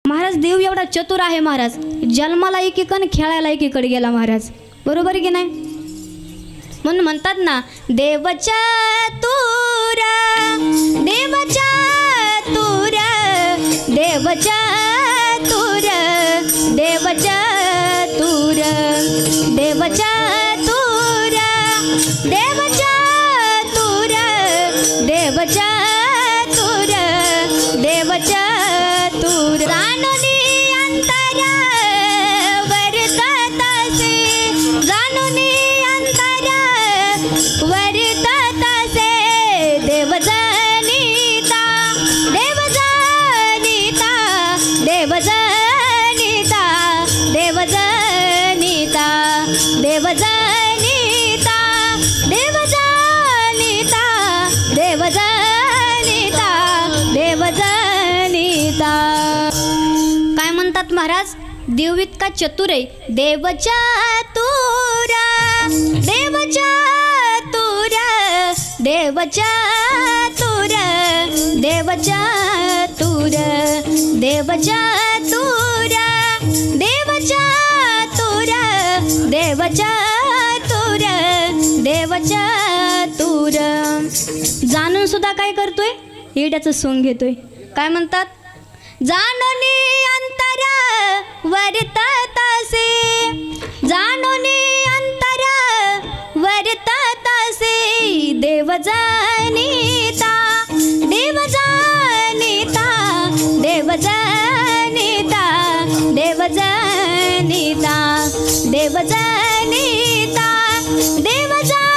महाराज देव एवढा चतुर आहे महाराज, जन्माला एकीकडे खेळायला एकीकडे गेला महाराज, बरोबर की नाही? म्हणून म्हणतात ना, देव चतुर देव चतुर देव चतुर देव चतुर देव चतुर देव चतुर देव चतुर देव चतुर जाणूनी अंतर वर्ततसे जाणूनी अंतर वर्ततसे देव जनिता देव जनिता देव जनिता देव जनिता देव जनिता देव जनिता देव जनिता देव जनिता। काय म्हणतात महाराज? देव इतका चतुर आहे, देव चतुर देव चतुर देव चतुर देव चतुर देव चतुर देव चतुर देव चतुर देव चतुर। जाणून सुद्धा काय करतोय? येड्याचं सोंग घेतोय। काय म्हणतात? जाणूनी अंतर वर्ततसे जाणूनी अंतर वर्ततसे देव जनिता देव जनिता देव जनिता देव जनिता देव जनिता देव जनिता